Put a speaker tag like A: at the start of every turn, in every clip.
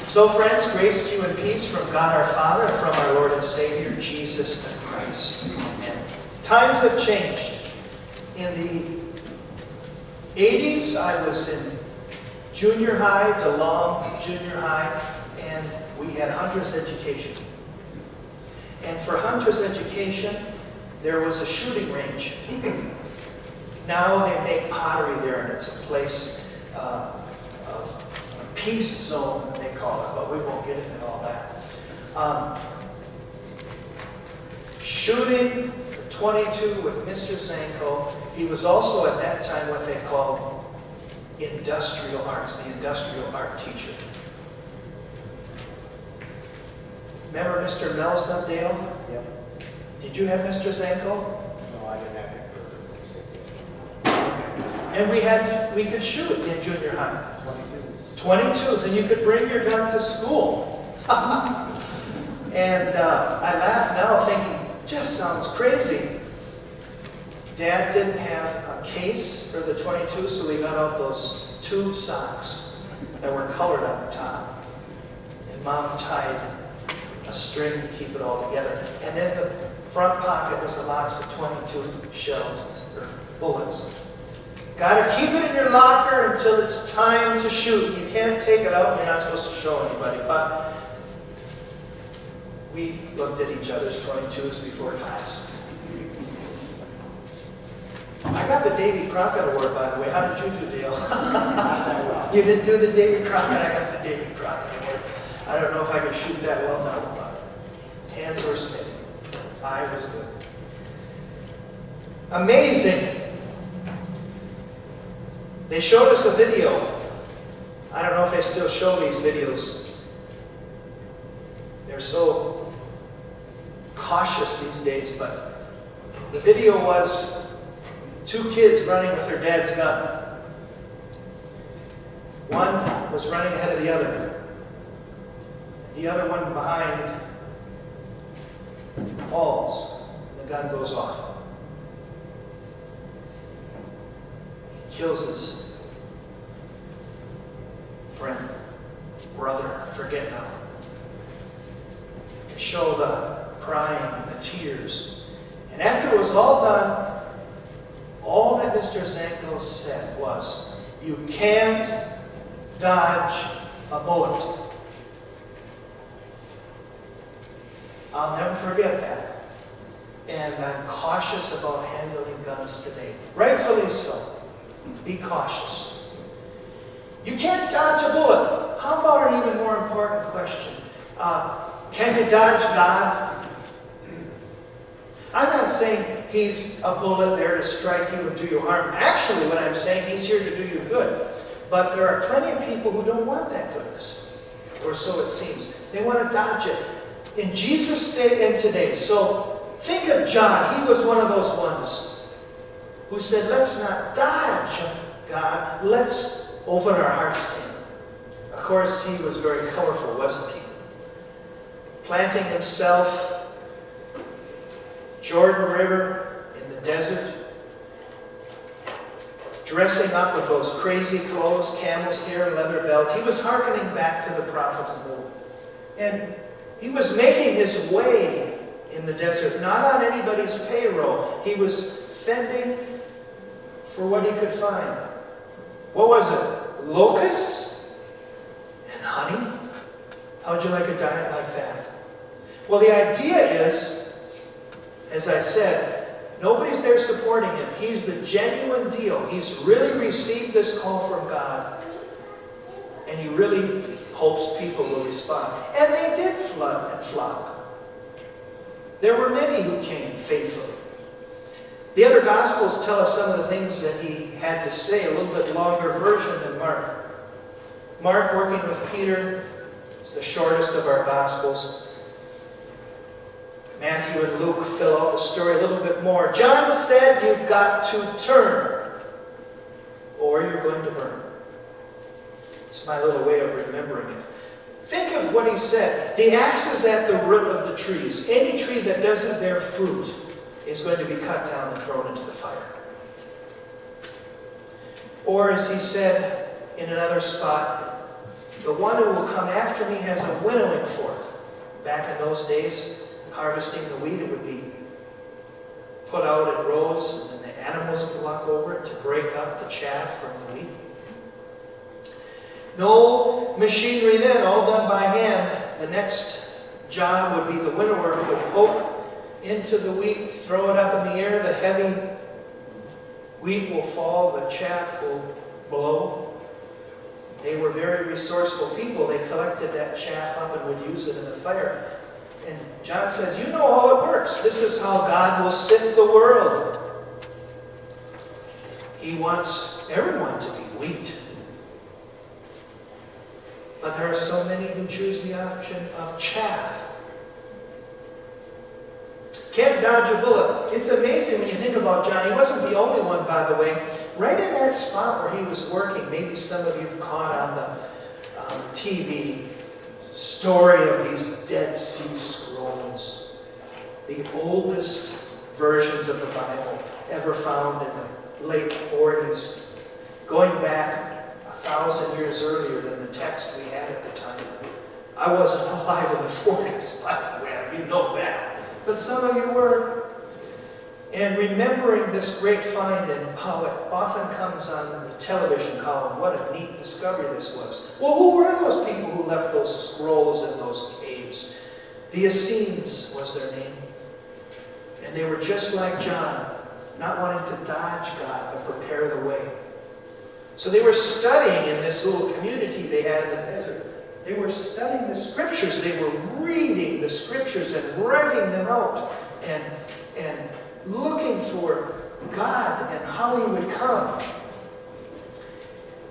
A: So friends, grace to you and peace from God our Father and from our Lord and Savior, Jesus the Christ. Amen. Times have changed. In the 80s, I was in junior high, DeLong Junior High, and we had hunter's education. And for hunter's education, there was a shooting range. Now they make pottery there, and it's a place of a peace zone, they call it, but we won't get into all that. Shooting 22 with Mr. Zanko. He was also at that time what they called industrial arts, the industrial art teacher. Remember Mr. Melsnudale?
B: Yep.
A: Did you have Mr. Zanko?
B: No, I didn't have it for
A: And we could shoot in junior high.
B: 22s.
A: 22s, and you could bring your gun to school. And I laugh now thinking, just sounds crazy. Dad didn't have a case for the 22, so we got out those tube socks that were colored on the top. And Mom tied a string to keep it all together. And in the front pocket was a box of 22 shells, or bullets. Got to keep it in your locker until it's time to shoot. You can't take it out, and you're not supposed to show anybody. But we looked at each other's 22s before class. I got the Davy Crockett Award, by the way. How did you do, Dale? You didn't do the Davy Crockett. I got the Davy Crockett Award. I don't know if I could shoot that well now, but hands were steady. I was good. Amazing. They showed us a video. I don't know if they still show these videos. They're so cautious these days, but the video was two kids running with their dad's gun. One was running ahead of the other. The other one behind falls. The gun goes off. He kills his friend, brother, I forget now. They show the crying and the tears. And after it was all done, all that Mr. Zanko said was, "You can't dodge a bullet." I'll never forget that. And I'm cautious about handling guns today. Rightfully so. Be cautious. You can't dodge a bullet. How about an even more important question? Can you dodge God? I'm not saying he's a bullet there to strike you and do you harm. Actually, what I'm saying, he's here to do you good. But there are plenty of people who don't want that goodness. Or so it seems. They want to dodge it. In Jesus' day and today. So think of John. He was one of those ones who said, let's not dodge God. Let's open our hearts to him. Of course, he was very colorful, wasn't he? Planting himself Jordan River in the desert, dressing up with those crazy clothes, camel's hair, leather belt. He was hearkening back to the prophets of old. And he was making his way in the desert, not on anybody's payroll. He was fending for what he could find. What was it? Locusts and honey? How'd you like a diet like that? Well, the idea is, as I said, nobody's there supporting him. He's the genuine deal. He's really received this call from God. And he really hopes people will respond. And they did flood and flock. There were many who came faithfully. The other Gospels tell us some of the things that he had to say, a little bit longer version than Mark. Mark, working with Peter, is the shortest of our Gospels. Matthew and Luke fill out the story a little bit more. John said you've got to turn, or you're going to burn. It's my little way of remembering it. Think of what he said. The axe is at the root of the trees. Any tree that doesn't bear fruit is going to be cut down and thrown into the fire. Or as he said in another spot, The one who will come after me has a winnowing fork. Back in those days, harvesting the wheat, it would be put out in rows, and then the animals would walk over it to break up the chaff from the wheat. No machinery then, all done by hand. The next job would be the winnower who would poke into the wheat, throw it up in the air, the heavy wheat will fall, the chaff will blow. They were very resourceful people. They collected that chaff up and would use it in the fire. And John says, you know how it works. This is how God will sift the world. He wants everyone to be wheat. But there are so many who choose the option of chaff. Can't dodge a bullet. It's amazing when you think about John. He wasn't the only one, by the way. Right in that spot where he was working, maybe some of you have caught on the TV story of these Dead Sea Scrolls, the oldest versions of the Bible ever found in the late 40s, going back 1,000 years earlier than the text we had at the time. I wasn't alive in the 40s, by the way, you know that. But some of you were. And remembering this great find and how it often comes on the television, what a neat discovery this was. Well, who were those people who left those scrolls in those caves? The Essenes was their name. And they were just like John, not wanting to dodge God, but prepare the way. So they were studying in this little community they had in the desert. They were studying the Scriptures. They were reading the Scriptures and writing them out and looking for God and how He would come.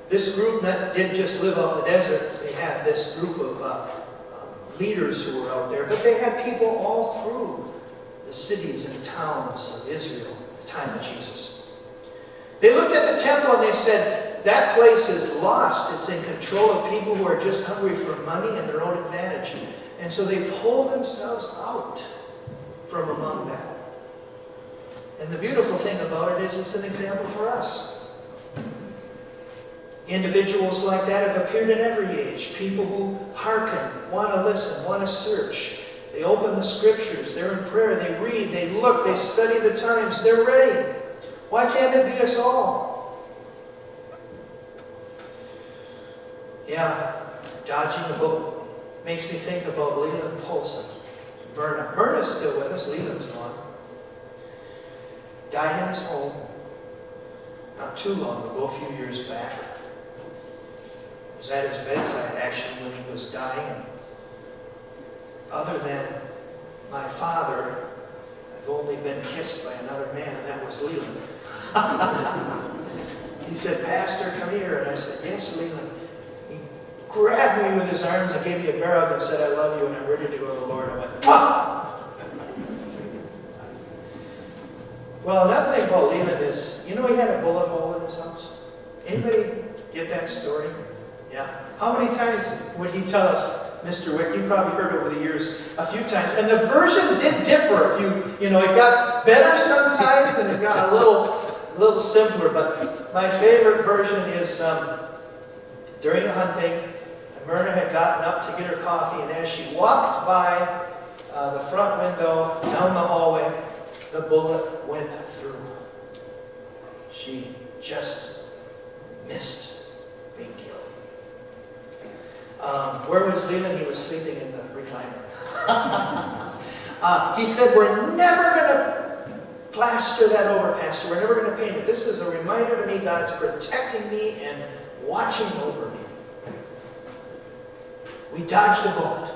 A: This group didn't just live out in the desert. They had this group of leaders who were out there, but they had people all through the cities and towns of Israel at the time of Jesus. They looked at the temple and they said, that place is lost. It's in control of people who are just hungry for money and their own advantage. And so they pulled themselves out from among that. And the beautiful thing about it is it's an example for us. Individuals like that have appeared in every age. People who hearken, want to listen, want to search. They open the Scriptures. They're in prayer. They read. They look. They study the times. They're ready. Why can't it be us all? Yeah, dodging a bullet makes me think about Leland Paulson. Myrna. Myrna's still with us. Leland's gone. Died in his home not too long ago, a few years back. I was at his bedside actually when he was dying. Other than my father, I've only been kissed by another man, and that was Leland. He said, Pastor, come here. And I said, yes, Leland. He grabbed me with his arms and gave me a bear hug and said, I love you and I'm ready to go to the Lord. I went, ah! Well, another thing about Leland is, you know he had a bullet hole in his house? Anybody get that story? Yeah. How many times would he tell us, Mr. Wick? You probably heard over the years a few times. And the version did differ. It got better sometimes and it got a little simpler. But my favorite version is during a hunting, Myrna had gotten up to get her coffee, and as she walked by the front window, down the hallway, the bullet went through. She just missed being killed. Where was Leland? He was sleeping in the recliner. He said, we're never going to plaster that over, Pastor. We're never going to paint it. This is a reminder to me God's protecting me and watching over me. We dodged a bullet.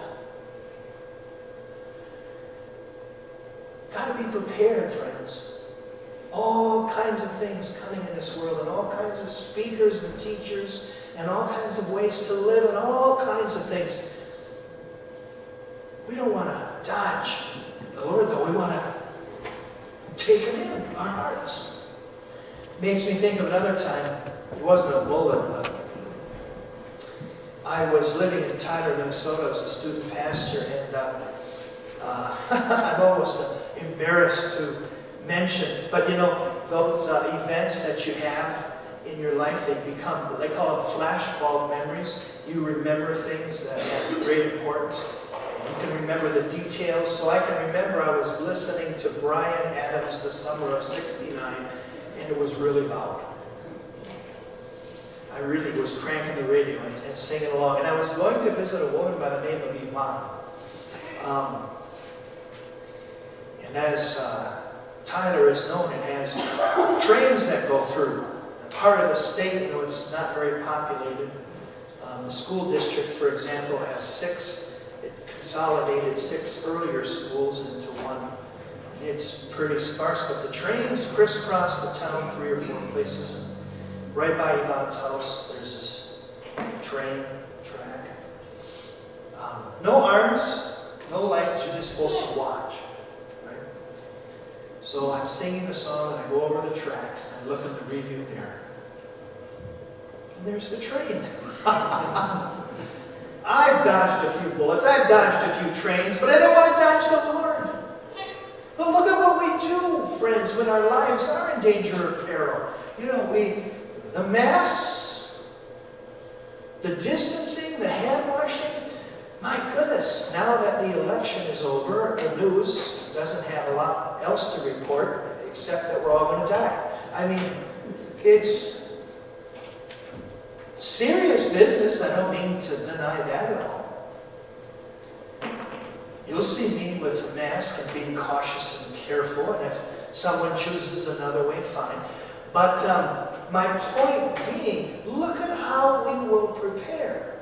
A: Got to be prepared, friends. All kinds of things coming in this world, and all kinds of speakers and teachers, and all kinds of ways to live, and all kinds of things. We don't want to dodge the Lord, though. We want to take Him in our hearts. Makes me think of another time. It wasn't a bullet, but I was living in Tyler, Minnesota as a student pastor, and I'm almost embarrassed to mention, but those events that you have in your life. They call them flashbulb memories. You remember things that have great importance. You can remember the details. So I can remember I was listening to Bryan Adams the summer of '69, and it was really loud. I really was cranking the radio and singing along. And I was going to visit a woman by the name of Yvonne. And as Tyler is known, it has trains that go through. A part of the state, it's not very populated. The school district, for example, has it consolidated 6 earlier schools into one. It's pretty sparse, but the trains crisscross the town 3 or 4 places. Right by Yvonne's house, there's this train track. No arms, no lights, you're just supposed to watch. Right? So I'm singing the song, and I go over the tracks, and I look in the review mirror. And there's the train. I've dodged a few bullets, I've dodged a few trains, but I don't want to dodge the Lord. But look at what we do, friends, when our lives are in danger or peril. The Mass, the distancing, the hand washing. My goodness, now that the election is over, the news doesn't have a lot else to report except that we're all going to die. I mean, it's serious business. I don't mean to deny that at all. You'll see me with a mask and being cautious and careful, and if someone chooses another way, fine. But my point being, look at how we will prepare.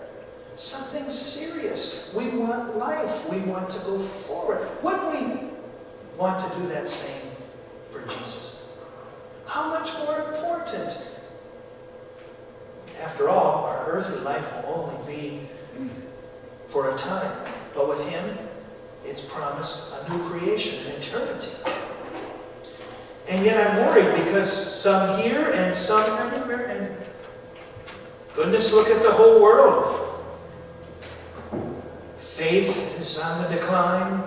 A: Something serious. We want life. We want to go forward. Wouldn't we want to do that same for Jesus? How much more important? After all, our earthly life will only be for a time. But with Him, it's promised a new creation, an eternity. And yet I'm worried because some here and some everywhere. And goodness, look at the whole world. Faith is on the decline.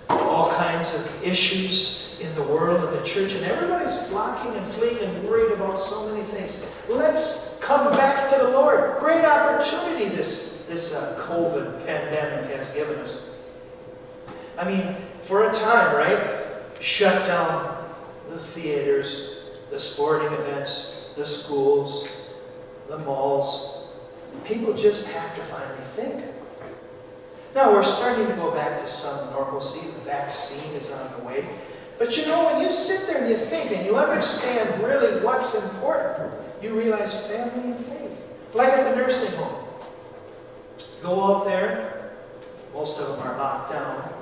A: All kinds of issues in the world and the church. And everybody's flocking and fleeing and worried about so many things. Let's come back to the Lord. Great opportunity this COVID pandemic has given us. I mean, for a time, right? Shut down the theaters, the sporting events, the schools, the malls. People just have to finally think. Now, we're starting to go back to some normalcy. The vaccine is on the way. But when you sit there and you think and you understand really what's important, you realize family and faith. Like at the nursing home. Go out there, most of them are locked down.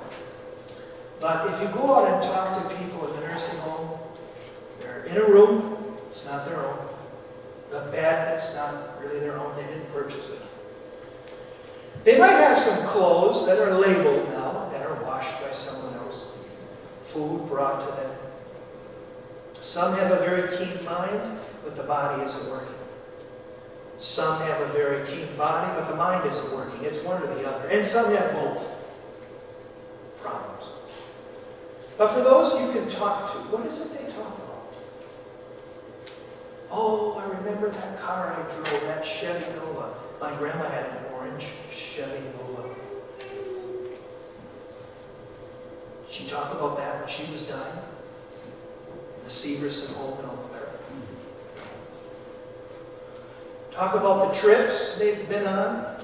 A: But if you go out and talk to people in the nursing home, they're in a room, it's not their own. The bed that's not really their own, they didn't purchase it. They might have some clothes that are labeled now, that are washed by someone else. Food brought to them. Some have a very keen mind, but the body isn't working. Some have a very keen body, but the mind isn't working. It's one or the other. And some have both problems. But for those you can talk to, what is it they talk about? Oh, I remember that car I drove, that Chevy Nova. My grandma had an orange Chevy Nova. Did she talk about that when she was dying? In the Severson home in Oak Park? Talk about the trips they've been on?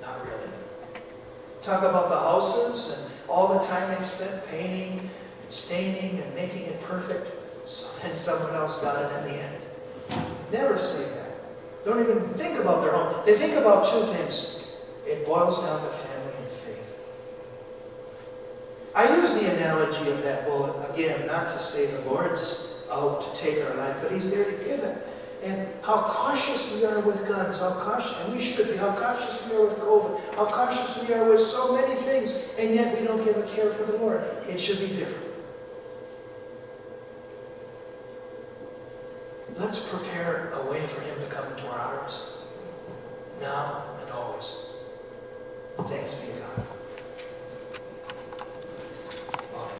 A: Not really. Talk about the houses and all the time they spent painting and staining and making it perfect, so then someone else got it in the end. Never say that. Don't even think about their home. They think about 2 things. It boils down to family and faith. I use the analogy of that bullet, again, not to say the Lord's out to take our life, but He's there to give it. And how cautious we are with guns, and we should be, how cautious we are with COVID, how cautious we are with so many things, and yet we don't give a care for the Lord. It should be different. Let's prepare a way for Him to come into our hearts, now and always. Thanks be to God.